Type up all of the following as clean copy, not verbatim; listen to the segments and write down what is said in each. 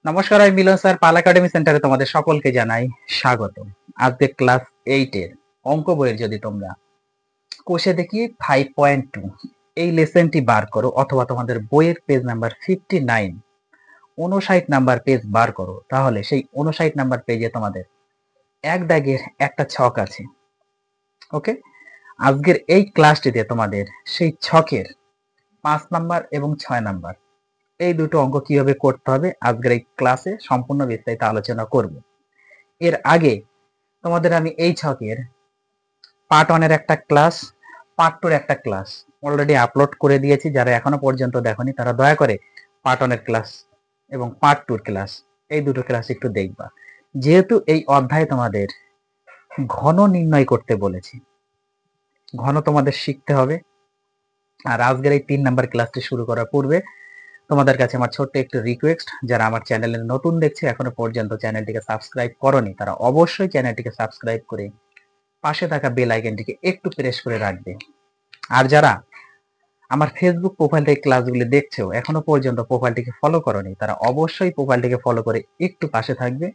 নমস্কার, আমি মিলন স্যার। পাল একাডেমি সেন্টারে তোমাদের সকলকে জানাই স্বাগত। আজকে ক্লাস 8 এর অঙ্ক বইয়ের যদি তোমরা কোষে দেখি 5.2 এই লেসনটি বার করো, অথবা তোমাদের বইয়ের পেজ নাম্বার 59 59 নাম্বার পেজ বার করো, তাহলে সেই 59 নাম্বার পেজে তোমাদের এক দাগের একটা ছক আছে। ওকে, আজকের এই ক্লাসটিতে তোমাদের সেই ছকের 5 নাম্বার এবং 6 নাম্বার এই দুটো অঙ্ক কিভাবে করতে হবে আজকের এই ক্লাসে সম্পূর্ণ বিস্তারিত আলোচনা করব। এর আগে তোমাদের আমি এই ছকের পার্ট 1 এর একটা ক্লাস, পার্ট 2 এর একটা ক্লাস অলরেডি আপলোড করে দিয়েছি। যারা এখনো পর্যন্ত দেখোনি তারা দয়া করে পার্ট 1 এর ক্লাস এবং পার্ট 2 এর ক্লাস এই দুটো ক্লাস একটু দেখবা। যেহেতু এই অধ্যায়ে তোমাদের ঘন নির্ণয় করতে বলেছি, ঘন তোমাদের শিখতে হবে। আর আজকের এই 3 নাম্বার ক্লাসটি শুরু করার পূর্বে তোমাদের কাছে আমার ছোট্ট একটু রিকোয়েস্ট, যারা আমার চ্যানেলে নতুন দেখছে, এখনো পর্যন্ত চ্যানেলটিকে সাবস্ক্রাইব করোনি, তারা অবশ্যই চ্যানেলটিকে সাবস্ক্রাইব করে পাশে থাকা বেল আইকনটিকে একটু প্রেস করে রাখবে। আর যারা আমার ফেসবুক প্রোফাইল থেকে ক্লাসগুলি দেখছো, এখনো পর্যন্ত প্রোফাইলটিকে ফলো করোনি, তারা অবশ্যই প্রোফাইলটিকে ফলো করে একটু পাশে থাকবে।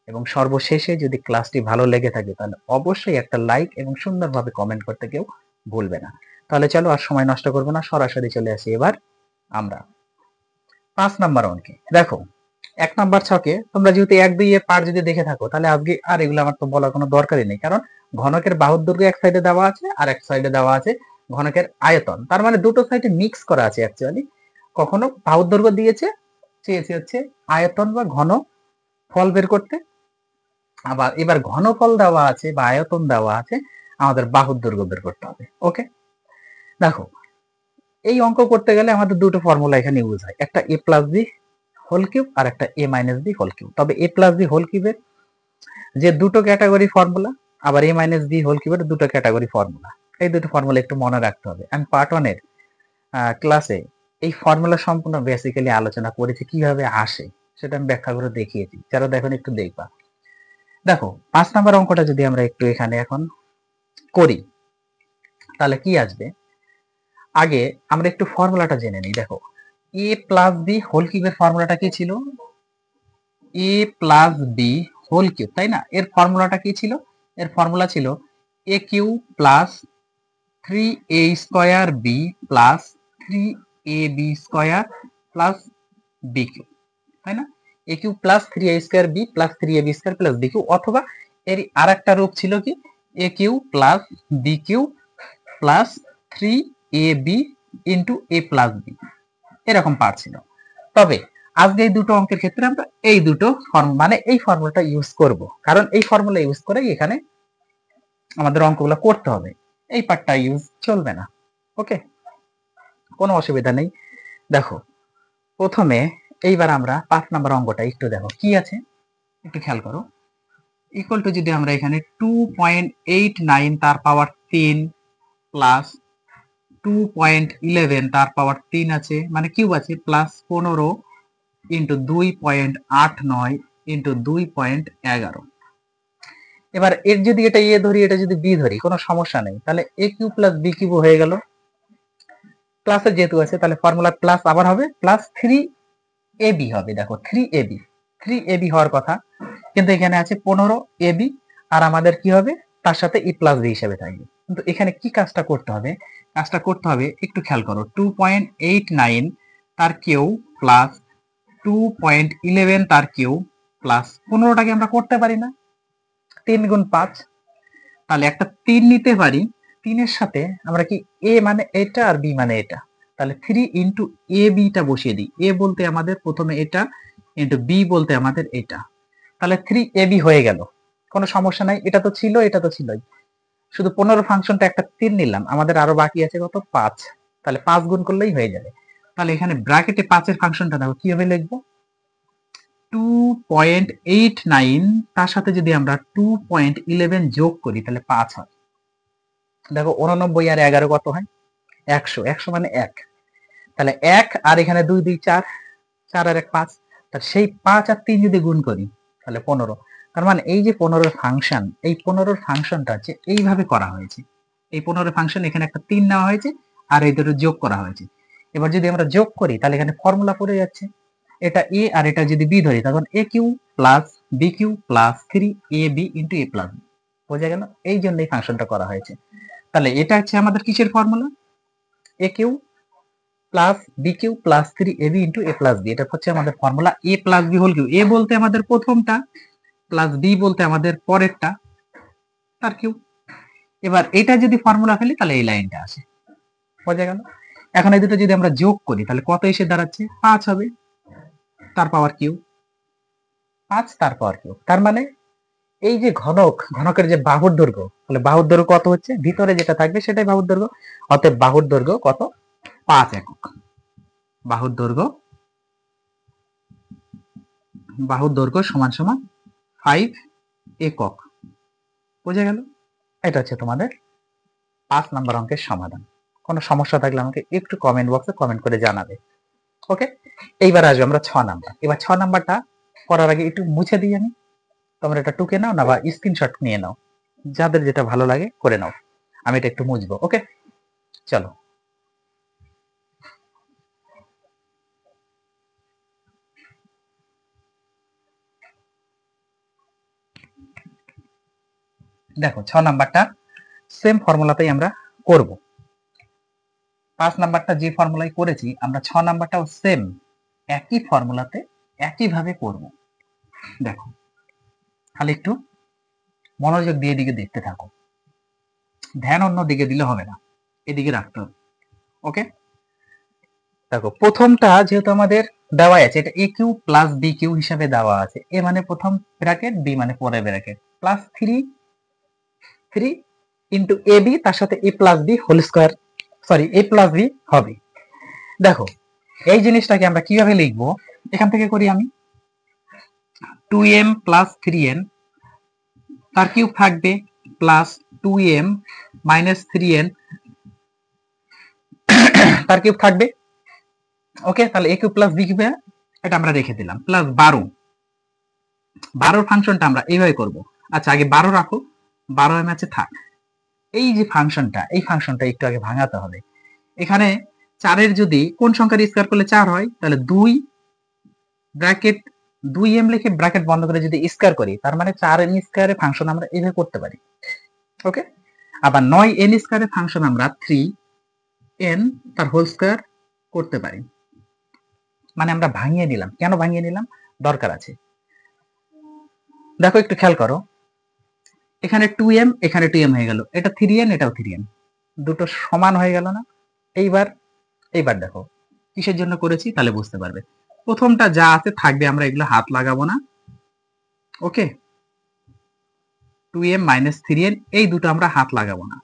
এবং সর্বশেষে যদি ক্লাসটি ভালো লেগে থাকে তাহলে অবশ্যই একটা লাইক এবং সুন্দরভাবে কমেন্ট করতে কেউ ভুলবে না। তাহলে চলো আর সময় নষ্ট করবো না, সরাসরি চলে আসি এবার আমরা 5 নাম্বার অঙ্কে। দেখো, 1 নাম্বার ছকে তোমরা যেহেতু 1, 2 এর পার্ট যদি দেখে থাকো, তাহলে আজকে আর এগুলো আমার তো বলার কোনো দরকারই নেই, কারণ ঘনকের বাহুর দৈর্ঘ্য এক সাইডে দেওয়া আছে আর এক সাইডে দেওয়া আছে ঘনকের আয়তন। তার মানে দুটো সাইডে মিক্স করা আছে অ্যাকচুয়ালি। কখনো বাহুর দৈর্ঘ্য দিয়েছে, চেয়েছে হচ্ছে আয়তন বা ঘন ফল বের করতে, আবার এবার ঘনফল দেওয়া আছে বা আয়তন দেওয়া আছে, আমাদের বাহুর দৈর্ঘ্য বের করতে হবে। ওকে, দেখো এই অঙ্ক করতে গেলে আমাদের দুটো ফর্মুলা এখানে ইউজ হয়, একটা a plus B whole cube আর একটা a minus B whole cube. তবে a প্লাস বি হোল কিউবের যে দুটো ক্যাটাগরি ফর্মুলা, আবার a মাইনাস বি হোল কিউবের দুটো ক্যাটাগরি ফর্মুলা, এই দুটো ফর্মুলা একটু মনে রাখতে হবে। আমি পার্ট 1 এর ক্লাসে এই ফর্মুলা সম্পূর্ণ বেসিক্যালি আলোচনা করেছি, কিভাবে আসে সেটা আমি ব্যাখ্যা করে দেখিয়েছি। যারা দেখুন একটু দেখবা। দেখো 5 নাম্বার অঙ্কটা যদি আমরা একটু এখানে এখন করি, তাহলে কি আসবে? আগে আমরা একটু ফর্মুলাটা জেনে নিই। দেখো, a প্লাস বি হোল কিউবের ফর্মুলাটা কি ছিল? a plus B whole cube, তাই না? এর ফর্মুলাটা কি ছিল? এর ফর্মুলা ছিল a cube plus 3a square B plus 3ab square plus B cube, তাই না? a cube plus 3a square B plus 3ab square plus B cube, অথবা এর আরেকটা রূপ ছিল কি a cube plus B cube plus 3ab into a plus B, এরকম part ছিল। তবে আজকে এই দুটো অঙ্কের ক্ষেত্রে আমরা এই দুটো মানে এই ফর্মুলাটা ইউজ করব, কারণ এই ফর্মুলা ইউজ করেই এখানে আমাদের অঙ্কগুলো করতে হবে। এই পার্টটা ইউজ চলবে না। ওকে, কোনো অসুবিধা নেই। দেখো, প্রথমে এইবার আমরা 5 নাম্বার অঙ্কটা একটু দেখো কি আছে, একটু খেয়াল করো। ইকুয়াল টু যদি আমরা এখানে 2.89 তার পাওয়ার 3 প্লাস 2.11 তার পাওয়ার 3 আছে, মানে কিউব আছে, প্লাস 15 ইন্টু 2.89 ইন্টু 2.11। এবার এর যদি এটা এ ধরি, এটা যদি বি ধরি, কোনো সমস্যা নেই। তাহলে এ কিউ প্লাস বি কিউ হয়ে গেল। প্লাসের যেহেতু আছে তাহলে ফর্মুলা প্লাস আবার হবে প্লাস 3ab হবে। দেখো 3ab হওয়ার কথা, কিন্তু এখানে আছে 15ab, আর আমাদের কি হবে তার সাথে ই প্লাস বি হিসেবে থাকবে। কিন্তু এখানে কি কাজটা করতে হবে? কাজটা করতে হবে একটু খেয়াল করো। 2.89 তার কিউ প্লাস 2.11 তার কিউ প্লাস 15টাকে আমরা করতে পারি না? 3 গুণ 5, তাহলে একটা 3 নিতে পারি। 3 সাথে আমরা কি a মানে এটা আর b মানে এটা, তাহলে 3 ইন্টু এ বিটা বসিয়ে দিই। a বলতে আমাদের প্রথমে এটা, ইন্টু b বলতে আমাদের এটা, তাহলে 3ab হয়ে গেল। কোনো সমস্যা নাই, এটা তো ছিল, এটা তো ছিলই। শুধু 15 ফাংশনটা একটা 3 নিলাম, আমাদের আরো বাকি আছে কত? 5। তাহলে 5 গুণ করলেই হয়ে যাবে। তাহলে এখানে ব্র্যাকেটে 5 এর ফাংশনটা দেখো কিভাবে লিখবো। 2.89 তার সাথে যদি আমরা 2.11 যোগ করি তাহলে 5 হয়। দেখো 89 আর 11 কত হয়? 100। 100 মানে 1, তাহলে 1 আর এখানে 2 2 4, 4 আর 1 5, তাহলে সেই 5 আর 3 যদি গুণ করি তাহলে 15। তার মানে এই যে 15 ফাংশন, এই 15 ফাংশনটা হচ্ছে এইভাবে করা হয়েছে। এই 15 ফাংশন এখানে একটা 3 নেওয়া হয়েছে আর এই দুটো যোগ করা হয়েছে। এবার যদি আমরা যোগ করি তাহলে এখানে ফর্মুলা পড়ে যাচ্ছে। এটা এ আর এটা যদি বি ধরি তখন A cube plus B cube plus 3ab into A plus B. বোঝা গেল? এই জন্য এই ফাংশনটা করা হয়েছে। তাহলে এটা হচ্ছে আমাদের কিসের formula? A cube plus B cube plus 3ab into A plus B. এটা হচ্ছে আমাদের formula A plus B whole cube. A বলতে আমাদের প্রথমটা, প্লাস বি বলতে আমাদের পরেরটা তার কিউ। এবার এটা যদি ফর্মুলা ফেলি তাহলে এই লাইনটা আসে। বোঝা গেল? এখন এই দুটো যদি আমরা যোগ করি তাহলে কত এসে দাঁড়াচ্ছে? 5 হবে, তার পাওয়ার কিউ। 5 তার পাওয়ার কিউ। তার মানে এই যে ঘনকের যে বাহুর দৈর্ঘ্য, তাহলে বাহুর দৈর্ঘ্য কত হচ্ছে? ভিতরে যেটা থাকবে সেটাই বাহুর দৈর্ঘ্য। অতএব বাহুর দৈর্ঘ্য কত? 5 একক। বাহুর দৈর্ঘ্য সমান সমান 5 একক। বোঝা গেল? এটা হচ্ছে তোমাদের 5 নাম্বার অঙ্কের সমাধান। কোনো সমস্যা থাকলে আমাকে একটু কমেন্ট বক্সে কমেন্ট করে জানাবে। ওকে, এইবার আসবে আমরা 6 নাম্বার। এবার 6 নাম্বারটা করার আগে একটু মুছে দিই আমি। তোমরা এটা টুকে নাও না বা স্ক্রিনশট নিয়ে নাও, যাদের যেটা ভালো লাগে করে নাও। আমি এটা একটু মুছবো। ওকে, চলো। দেখো 6 নাম্বারটা সেম ফর্মুলাতেই আমরা করব। 5 নাম্বারটা যে ফর্মুলায় করেছি আমরা 6 নাম্বারটাও সেম একই ফর্মুলাতে একইভাবে করব। দেখো, খালি একটু মনোযোগ দিয়ে এদিকে দেখতে থাকো, ধ্যান অন্য দিকে দিলে হবে না, এদিকে রাখতে হবে। ওকে, দেখো প্রথমটা যেহেতু আমাদের দেওয়া আছে, এটা এ কিউ প্লাস বি কিউ হিসাবে দেওয়া আছে। এ মানে প্রথম ব্র্যাকেট, বি মানে পরের bracket, plus 3 into A B, তার সাথে A plus B whole square, sorry A plus B হবে। দেখো এই জিনিসটাকে আমরা কিভাবে লিখবো, এখান থেকে করি আমি। 2m প্লাস 3n তার কিউব থাকবে, প্লাস 2m মাইনাস 3n তার কিউব থাকবে। ওকে, তাহলে a cube plus b cube এটা আমরা রেখে দিলাম, প্লাস 12 ফাংশনটা আমরা এইভাবে করব। আচ্ছা আগে 12 রাখো, 12 এম আছে থাক। এই যে ফাংশনটা, এই ফাংশনটা একটু আগে ভাঙাতে হবে। এখানে 4 এর যদি কোন সংখ্যার স্কয়ার করলে 4 হয়, তাহলে 2 ব্র্যাকেট 2m লিখে ব্র্যাকেট বন্ধ করে যদি স্কয়ার করি, তার মানে 4n স্কয়ারে ফাংশন আমরা এইভাবে করতে পারি। ওকে, আবার 9n স্কয়ারে ফাংশন আমরা 3n তার হোল স্কয়ার করতে পারি। মানে আমরা ভাঙিয়ে নিলাম। কেন ভাঙিয়ে নিলাম? দরকার আছে। দেখো একটু খেয়াল করো, এখানে 2m এখানে 2m হয়ে গেল, এটা 3n এটাও 3n, দুটো সমান হয়ে গেল না? এইবার দেখো কিসের জন্য করেছি তাহলে বুঝতে পারবে। প্রথমটা যা আছে থাকবে, আমরা এগুলো হাত লাগাবো না। ওকে, 2m মাইনাস 3n এই দুটো আমরা হাত লাগাবো না।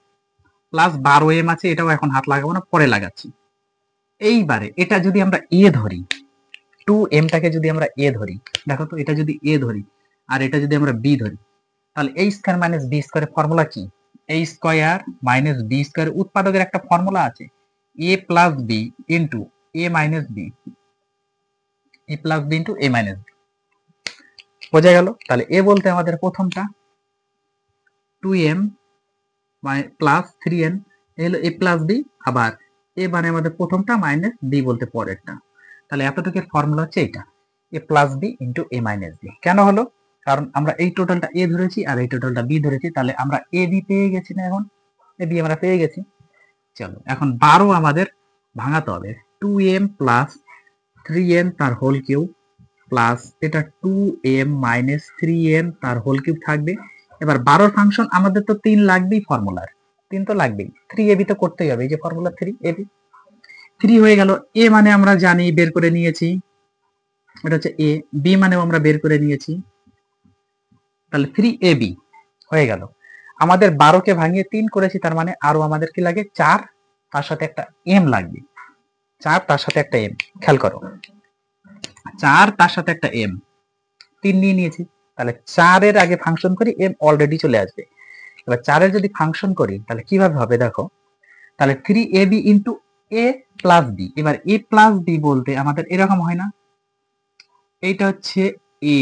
প্লাস 12m আছে, এটাও এখন হাত লাগাবো না, পরে লাগাচ্ছি। এইবারে এটা যদি আমরা এ ধরি, 2mটাকে যদি আমরা এ ধরি, দেখো তো এটা যদি এ ধরি আর এটা যদি আমরা বি ধরি, তাহলে a স্কয়ার মাইনাস বি স্কয়ারের ফর্মুলা কি? a square minus B square উৎপাদকের একটা ফর্মুলা আছে, a plus B into a minus B, a plus B into a minus B. বোঝা গেল? তাহলে a বলতে আমাদের প্রথমটা 2m প্লাস 3n হলো a প্লাস বি, আবার a মানে আমাদের প্রথমটা মাইনাস b বলতে পরেরটা। তাহলে এতটুকুর ফর্মুলা হচ্ছে এটা, a plus B into a minus B. কেন হলো? কারণ আমরা এই টোটালটা a ধরেছি আর এই টোটালটা b ধরেছি, তাহলে আমরা a b পেয়ে গেছি না? এখন a b আমরা পেয়ে গেছি। চলো এখন 12 আমাদের ভাঙাতে হবে। 2m প্লাস 3n তার হোল কিউব প্লাস এটা 2m মাইনাস 3n তার হোল কিউব থাকবে। এবার 12 ফাংশন আমাদের তো 3 লাগবেই, ফর্মুলার 3 তো লাগবেই, 3ab তো করতেই হবে, এই যে ফর্মুলা 3ab। 3 হয়ে গেল, a মানে আমরা জানি বের করে নিয়েছি, এটা হচ্ছে a, b মানেও আমরা বের করে নিয়েছি, তাহলে 3ab হয়ে গেল। আমাদের 12 কে ভাঙিয়ে 3 করেছি, তার মানে আরো আমাদের কি লাগে? 4, তার সাথে একটা m লাগবে। 4 তার সাথে একটা m, খেয়াল করো, 4 তার সাথে একটা m, 3 নিয়ে নিয়েছি, তাহলে 4 এর আগে ফাংশন করি, m অলরেডি চলে আসবে। এবার 4 এর যদি ফাংশন করি তাহলে কিভাবে হবে দেখো, তাহলে 3ab into a plus B. এবার a প্লাস বি বলতে আমাদের এরকম হয় না, এইটা হচ্ছে a,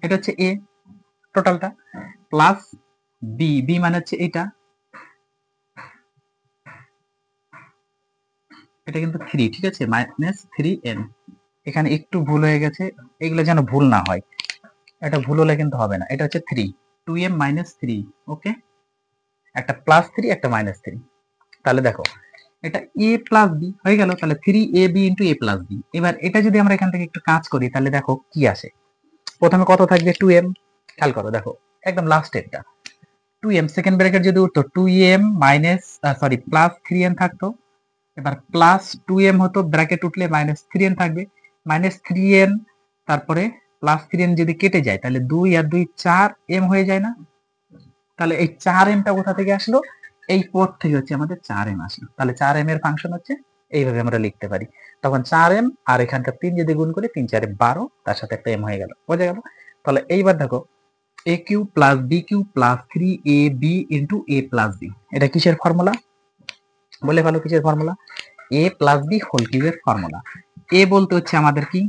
এটা হচ্ছে a টোটালটা, প্লাস বি, বি মানে হচ্ছে এটা, এটা কিন্তু 3, ঠিক আছে, -3n। এখানে একটু ভুল হয়ে গেছে, এগুলো যেন ভুল না হয়, এটা ভুল হলে কিন্তু হবে না। এটা হচ্ছে 3, 2m - 3। ওকে, একটা +3 একটা -3। তাহলে দেখো এটা a + b হয়ে গেল, তাহলে 3ab * a + b। এবার এটা যদি আমরা এখান থেকে একটু কাজ করি তাহলে দেখো কি আসে। প্রথমে কত থাকবে 2m, খেয়াল করো, দেখো একদম লাস্টেরটা 2m, সেকেন্ড ব্র্যাকেট যদি উঠতো 2m +3n থাকতো। এবার +2m হতো, ব্র্যাকেট উঠলে -3n থাকবে, -3n, তারপরে +3n যদি কেটে যায় তাহলে 2 আর 2 4m হয়ে যায় না? তাহলে এই 4mটা কোথা থেকে আসলো? এই পদ থেকে হচ্ছে আমাদের 4m আসলো। তাহলে 4m এর ফাংশন হচ্ছে এইভাবে আমরা লিখতে পারি। তখন 4m আর এখানকার 3 যদি গুণ করি 3 4 12, তার সাথে একটা m হয়ে গেল, বোঝা গেল? তাহলে এইবার দেখো aq + bq + 3ab * a + b, এটা কিসের ফর্মুলা বলে ভালো, কিসের ফর্মুলা? a + b হোল কিউবের ফর্মুলা। a বলতে হচ্ছে আমাদের কি,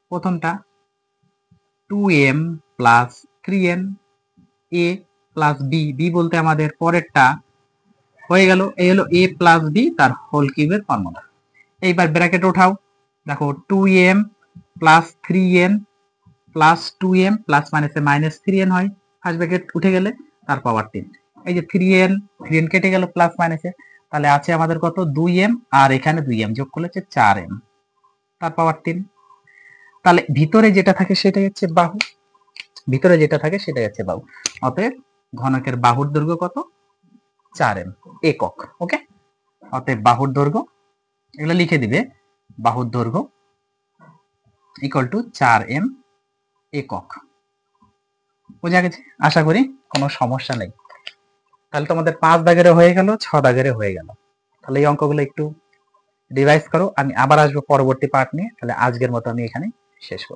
প্রথমটা 2m + 3n, a + b, b বলতে আমাদের পরেরটা হয়ে গেল, এই হলো a + b তার হোল কিউবের ফর্মুলা। এইবার ব্র্যাকেট ওঠাও, দেখো 2m + 3n + 2m প্লাস মাইনাসে -3n হয়, ফার্স্ট ব্র্যাকেট উঠে গেলে তার পাওয়ার 3। এই যে 3n কেটে গেল প্লাস মাইনাসে, তাহলে আছে আমাদের কত 2m, আর এখানে 2m যোগ করলে হচ্ছে 4m, তার পাওয়ার 3। তাহলে ভিতরে যেটা থাকে সেটাই হচ্ছে বাহু, ভিতরে যেটা থাকে সেটাই হচ্ছে বাহু। অতএব ঘনকের বাহুর দৈর্ঘ্য কত? 4m একক। ওকে, অতএব বাহুর দৈর্ঘ্য, এগুলো লিখে দিবে, বাহুর দৈর্ঘ্য = 4m একক। বোঝা গেছে? আশা করি কোনো সমস্যা নেই। তাহলে তোমাদের 5 দাগেরও হয়ে গেল, 6 দাগেরও হয়ে গেল। তাহলে এই অঙ্কগুলো একটু রিভাইজ করো, আমি আবার আসবো পরবর্তী পার্ট নিয়ে। তাহলে আজকের মতো আমি এখানে শেষ করব।